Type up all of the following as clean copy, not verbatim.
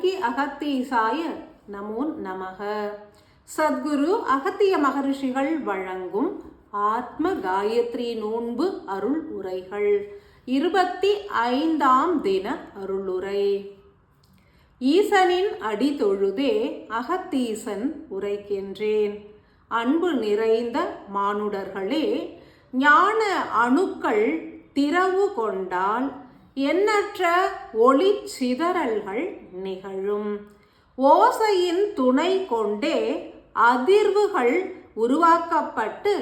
கல்கி அகத்தீசாய நமோ நமக. சத்குரு அகத்திய மகரிஷிகள் வழங்கும் ஆத்ம காயத்ரி நோன்பு அருள் உரைகள். 25ஆம் தின அருளுரை. ஈசனின் அடி தொழுதே அகத்தீசன் உரைக்கின்றேன். அன்பு நிறைந்த மானுடர்களே, ஞான அணுக்கள் திறவு கொண்டால் எண்ணற்ற ஒளி சிதறல்கள் நிகழும். ஓசையின் துணை கொண்டே அதிர்வுகள் உருவாக்கப்பட்டு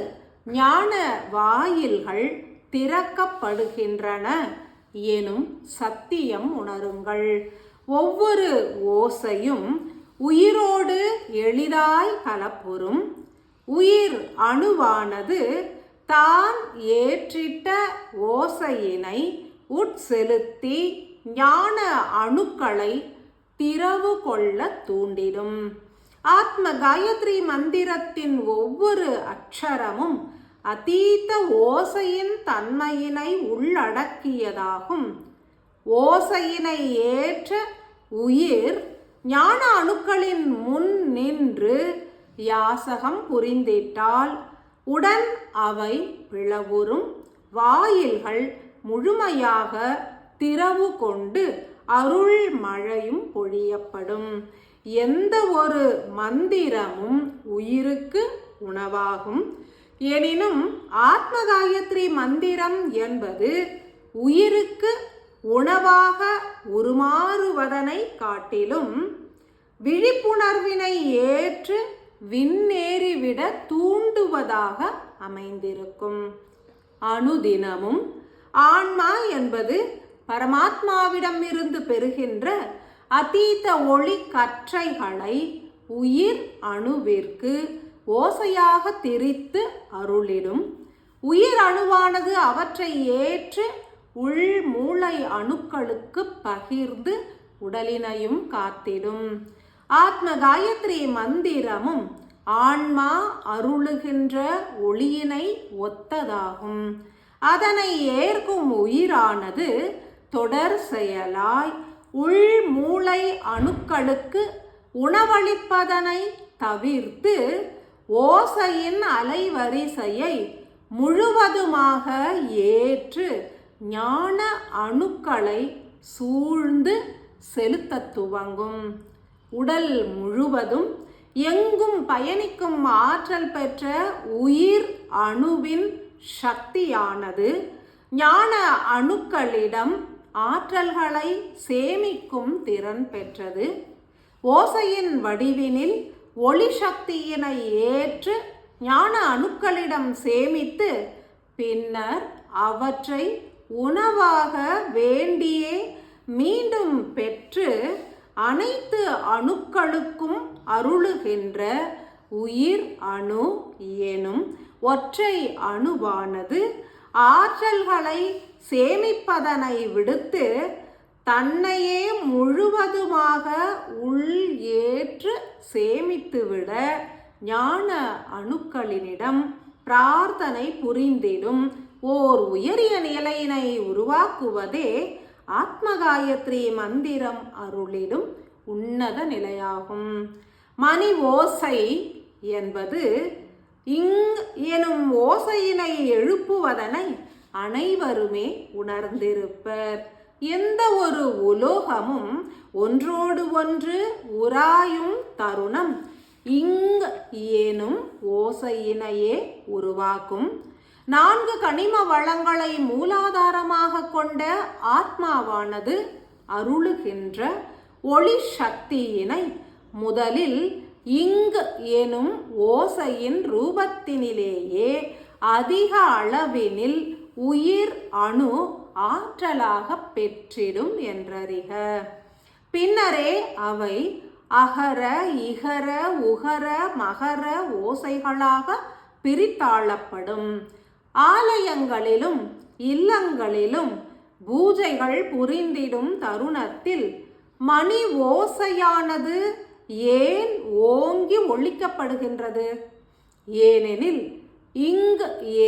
ஞான வாயில்கள் திறக்கப்படுகின்றன எனும் சத்தியம் உணருங்கள். ஒவ்வொரு ஓசையும் உயிரோடு எளிதாய் கலப்புறும். உயிர் அணுவானது தான் ஏற்றிட்ட ஓசையினை உட்செலுத்தி ஞான அணுக்களை திறவு கொள்ள தூண்டிடும். ஆத்ம காயத்ரி மந்திரத்தின் ஒவ்வொரு அக்ஷரமும் அதீத ஓசையின் தன்மையினை உள்ளடக்கியதாகும். ஓசையினை ஏற்ற உயிர் ஞான அணுக்களின் முன் நின்று யாசகம் புரிந்திட்டால் உடன் அவை பிளவுறும். வாயில்கள் முழுமையாக திறவு கொண்டு அருள் மழையும் பொழியப்படும். எந்த ஒரு மந்திரமும் உயிருக்கு உணவாகும். எனினும் ஆத்ம காயத்ரி மந்திரம் என்பது உயிருக்கு உணவாக உருமாறுவதனை காட்டிலும் விழிப்புணர்வினை ஏற்று விண்ணேறிவிட தூண்டுவதாக அமைந்திருக்கும். அனுதினமும் ஆன்மா என்பது பரமாத்மாவிடம் இருந்து பெறுகின்ற அதீத ஒளி கற்றைகளை உயிர் அணுவிற்கு ஓசையாக திரித்து அருளிடும். உயிர் அணுவானது அவற்றை ஏற்று உள் மூளை அணுக்களுக்கு பகிர்ந்து உடலினையும் காத்திடும். ஆத்ம காயத்ரி மந்திரமும் ஆன்மா அருளுகின்ற ஒளியினை ஒத்ததாகும். அதனை ஏற்கும் உயிரானது தொடர் செயலாய் உள் மூளை அணுக்களுக்கு உணவளிப்பதனை தவிர்த்து ஓசையின் அலைவரிசையை முழுவதுமாக ஏற்று ஞான அணுக்களை சூழ்ந்து செலுத்த துவங்கும். உடல் முழுவதும் எங்கும் பயணிக்கும் ஆற்றல் பெற்ற உயிர் அணுவின் சக்தியானது ஞான அணுக்களிடம் ஆற்றல்களை சேமிக்கும் திறன் பெற்றது. ஓசையின் வடிவினில் ஒளி சக்தியினை ஏற்று ஞான அணுக்களிடம் சேமித்து பின்னர் அவற்றை உணவாக வேண்டியே மீண்டும் பெற்று அனைத்து அணுக்களுக்கும் அருளுகின்ற உயிர் அணு எனும் ஒற்றை அணுவானது ஆற்றல்களை சேமிப்பதனை விடுத்து தன்னையே முழுவதுமாக உள் ஏற்று சேமித்துவிட ஞான அணுக்களினிடம் பிரார்த்தனை புரிந்திடும் ஓர் உயரிய நிலையினை உருவாக்குவதே ஆத்ம காயத்ரி மந்திரம் அருளிடும் உன்னத நிலையாகும். மணி ஓசை என்பது எனும் ஓசையினை எழுப்புவதனை அனைவருமே உணர்ந்திருப்பர். எந்த ஒரு உலோகமும் ஒன்றோடு ஒன்று உராயும் தருணம் எனும் ஓசையினையே உருவாக்கும். 4 கனிம வளங்களை மூலாதாரமாக கொண்ட ஆத்மாவானது அருளுகின்ற ஒளி சக்தியினை முதலில் எனும் ஓசையின் ரூபத்தினிலேயே அதிக அளவினில் உயிர் அணு ஆற்றலாக பெற்றிடும் என்றறிக. பின்னரே அவை அகர இகர உகர மகர ஓசைகளாக பிரித்தாளப்படும். ஆலயங்களிலும் இல்லங்களிலும் பூஜைகள் புரிந்திடும் தருணத்தில் மணி ஓசையானது ஏன் ஓங்கி ஒலிக்கப்படுகின்றது? ஏனெனில்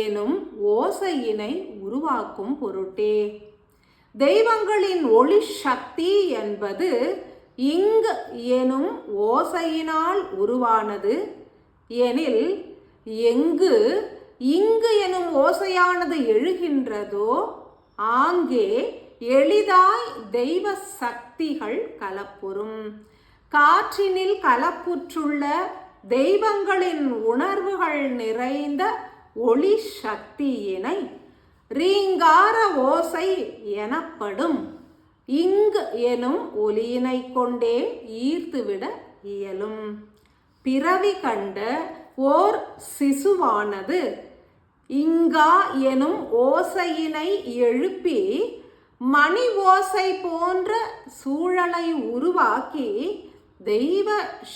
எனும் ஓசையினை உருவாக்கும் பொருட்டே. தெய்வங்களின் ஒளி சக்தி என்பது இங்கு எனும் ஓசையினால் உருவானது எனில், எங்கு இங்கு எனும் ஓசையானது எழுகின்றதோ ஆங்கே எளிதாய் தெய்வ சக்திகள் கலப்புறும். காற்றினில் கலப்புற்றுள்ள தெய்வங்களின் உணர்வுகள் நிறைந்த ஒளி சக்தியினை ரீங்கார ஓசை எனப்படும் இங்கு எனும் ஒலியினை கொண்டே ஈர்த்துவிட இயலும். பிறவி கண்ட ஓர் சிசுவானது இங்கா எனும் ஓசையினை எழுப்பி மணி ஓசை போன்ற சூழலை உருவாக்கி தெய்வ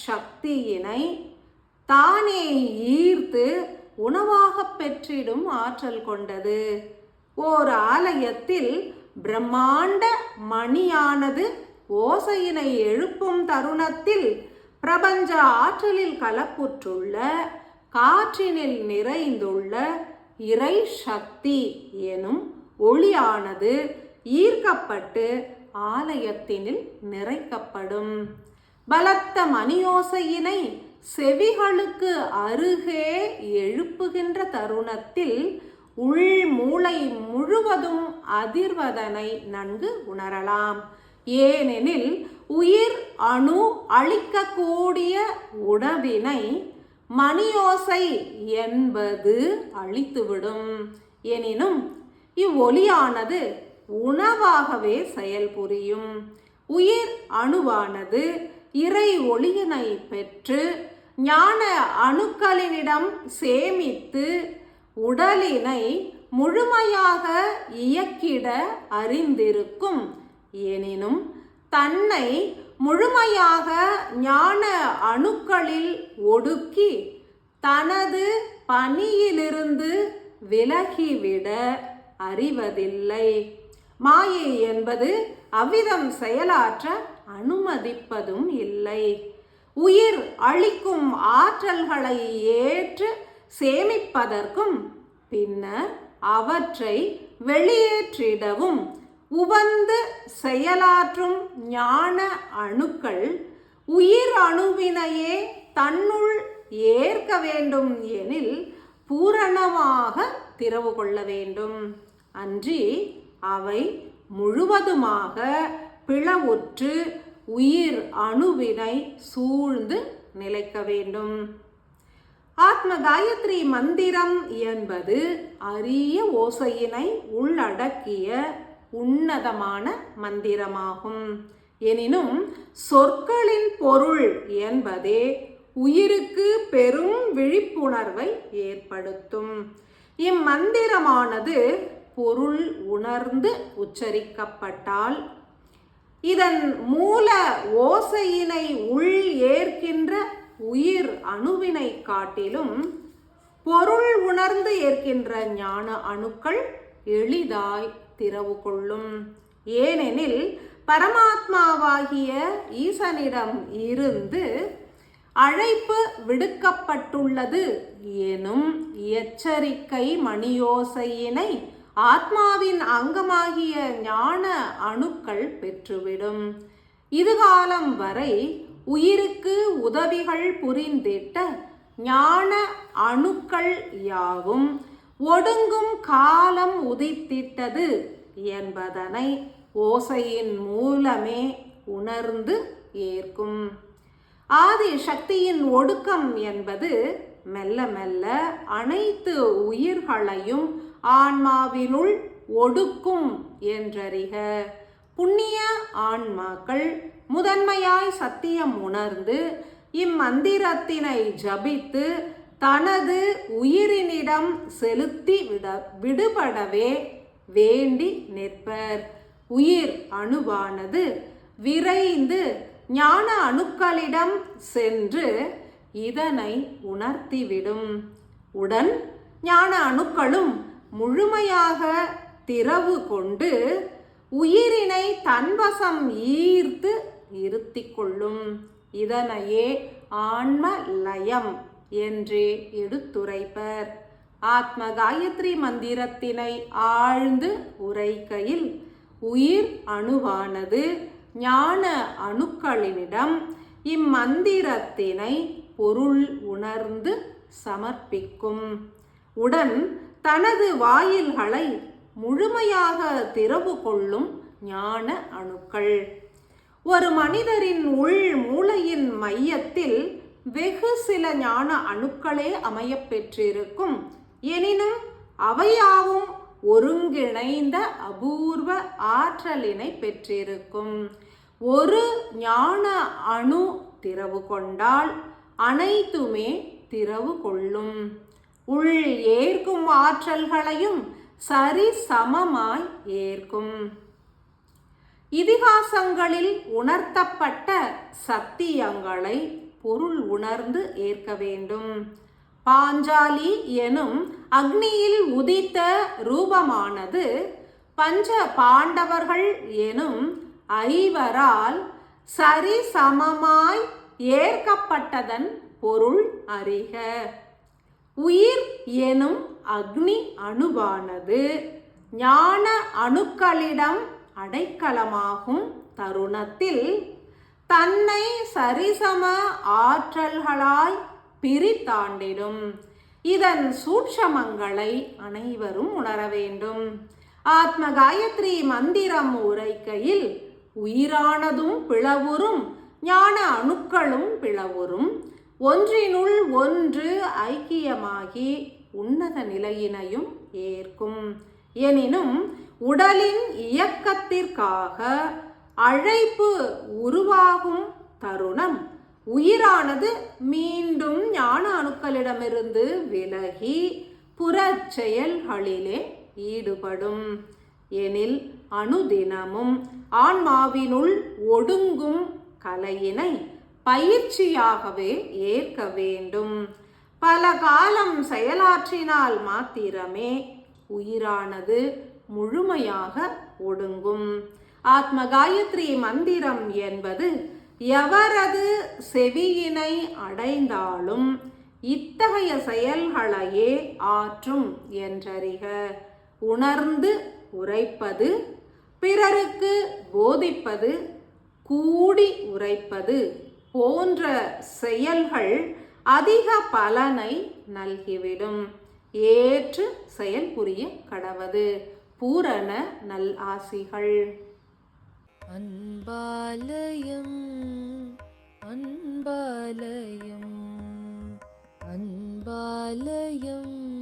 சக்தியினை தானே ஈர்த்து உணவாக பெற்றிடும் ஆற்றல் கொண்டது. ஓர் ஆலயத்தில் பிரம்மாண்ட மணியானது ஓசையினை எழுப்பும் தருணத்தில் பிரபஞ்ச ஆற்றலில் கலப்புற்றுள்ள காற்றினில் நிறைந்துள்ள இறை சக்தி எனும் ஒளியானது ஈர்க்கப்பட்டு ஆலயத்தினில் நிறைக்கப்படும். பலத்த மணியோசையினை செவிகளுக்கு அருகே எழுப்புகின்ற தருணத்தில் உள் மூளை முழுவதும் அதிர்வதனை நன்கு உணரலாம். ஏனெனில் உயிர் அணு அளிக்கக்கூடிய உணவினை மணியோசை என்பது அழித்துவிடும். எனினும் இவ்வொலியானது உணவாகவே செயல்புரியும். உயிர் அணுவானது இறை ஒளியினை பெற்று ஞான அணுக்களினிடம் சேமித்து உடலினை முழுமையாக இயக்கிட அறிந்திருக்கும். எனினும் தன்னை முழுமையாக ஞான அணுக்களில் ஒடுக்கி தனது பணியிலிருந்து விலகிவிட அறிவதில்லை. மாயை என்பது அவ்விதம் செயலாற்ற அனுமதிப்பதும் இல்லை. உயிர் அளிக்கும் ஆற்றல்களை ஏற்று சேமிப்பதற்கும் பின்னர் அவற்றை வெளியேற்றிடவும் உவந்து செயலாற்றும் ஞான அணுக்கள் உயிர் அணுவினையே தன்னுள் ஏற்க வேண்டும் எனில் பூரணமாக திறவு கொள்ள வேண்டும். அன்றி அவை முழுவதுமாக பிளவுற்று உயிர் அணுவினை சூழ்ந்து நிலைக்க வேண்டும். ஆத்ம காயத்ரி மந்திரம் என்பது அரிய ஓசையினை உள்ளடக்கிய உன்னதமான மந்திரமாகும். எனினும் சொற்களின் பொருள் என்பதே உயிருக்கு பெரும் விழிப்புணர்வை ஏற்படுத்தும். இம்மந்திரமானது பொருள் உணர்ந்து உச்சரிக்கப்பட்டால் இதன் மூல ஓசையினை உள் ஏற்கின்ற உயிர் அணுவினை காட்டிலும் பொருள் உணர்ந்து ஏற்கின்ற ஞான அணுக்கள் எளிதாய் திறவு கொள்ளும். ஏனெனில் பரமாத்மாவாகிய ஈசனிடம் இருந்து அழைப்பு விடுக்கப்பட்டுள்ளது எனும் எச்சரிக்கை மணியோசையினை ஆத்மாவின் அங்கமாகிய ஞான அணுக்கள் பெற்றுவிடும். இதுகாலம் வரை உயிருக்கு உதவிகள் புரிந்திட்ட ஞான அணுக்கள் யாவும் ஒடுங்கும் காலம் உதித்திட்டது என்பதனை ஓசையின் மூலமே உணர்ந்து ஏற்கும். ஆதி சக்தியின் ஒடுக்கம் என்பது மெல்ல மெல்ல அனைத்து உயிர்களையும் ஆன்மாவினுள் ஒடுக்கும் என்றறிக. புண்ணிய ஆன்மாக்கள் முதன்மையாய் சத்தியம் உணர்ந்து இம்மந்திரத்தினை ஜபித்து தனது உயிரினிடம் செலுத்தி விடுபடவே வேண்டி நிற்பர். உயிர் அணுவானது விரைந்து ஞான அணுக்களிடம் சென்று இதனை உணர்த்திவிடும். உடன் ஞான அணுக்களும் முழுமையாக திறவு கொண்டு உயிரினை தன்வசம் ஈர்த்து இருத்தி கொள்ளும். இதனையே ஆன்ம லயம் என்றே எடுத்துரைப்பர். ஆத்ம காயத்ரி மந்திரத்தினை ஆழ்ந்து உரைக்கையில் உயிர் அணுவானது ஞான அணுக்களிடம் இம்மந்திரத்தினை பொருள் உணர்ந்து சமர்ப்பிக்கும். உடன் தனது வாயில்களை முழுமையாக திறவு கொள்ளும் ஞான அணுக்கள். ஒரு மனிதரின் உள் மூளையின் மையத்தில் வெகு சில ஞான அணுக்களே அமையப் பெற்றிருக்கும். எனினும் அவையாவும் ஒருங்கிணைந்த அபூர்வ ஆற்றலினை பெற்றிருக்கும். ஒரு ஞான அணு திறவு கொண்டால் அனைத்துமே திறவு கொள்ளும். உள் ஏற்கும் ஆற்றல்களையும் சரி சமமாய் ஏற்கும். இதிகாசங்களில் உணர்த்தப்பட்ட சத்தியங்களை பொருள் உணர்ந்து ஏற்க வேண்டும். பாஞ்சாலி எனும் அக்னியில் உதித்த ரூபமானது பஞ்ச பாண்டவர்கள் எனும் ஐவரால் சரி சமமாய் ஏற்கப்பட்டதன் பொருள் அறிக. உயிர் எனும் அக்னி அணுவானது ஞான அணுக்களிடம் அடைக்கலமாகும் தருணத்தில் தன்னை சரிசம ஆற்றல்களாய் பிரித்தாண்டிடும். இதன் சூட்சமங்களை அனைவரும் உணர வேண்டும். ஆத்ம காயத்ரி மந்திரம் உரைக்கையில் உயிரானதும் பிளவுறும், ஞான அணுக்களும் பிளவுறும், ஒன்றினுள் ஒன்று ஐக்கியமாகி உன்னத நிலையினையும் ஏற்கும். எனினும் உடலின் இயக்கத்திற்காக அழைப்பு உருவாகும் தருணம் உயிரானது மீண்டும் ஞான அணுக்களிடமிருந்து விலகி புறச் செயல்களிலே ஈடுபடும். எனில் அனுதினமும் ஆன்மாவினுள் ஒடுங்கும் கலையினை பயிற்சியாகவே ஏற்க வேண்டும். பல காலம் செயலாற்றினால் மாத்திரமே உயிரானது முழுமையாக ஒடுங்கும். ஆத்ம காயத்ரி மந்திரம் என்பது எவரது செவியினை அடைந்தாலும் இத்தகைய செயல்களையே ஆற்றும் என்றறிக. உணர்ந்து உரைப்பது, பிறருக்கு போதிப்பது, கூடி உரைப்பது போன்ற செயல்கள் அதிக பலனை நல்கிவிடும். ஏற்று செயல் புரிய கடவது. பூரண நல் ஆசிகள். அன்பாலயம் அன்பாலயம் அன்பாலயம்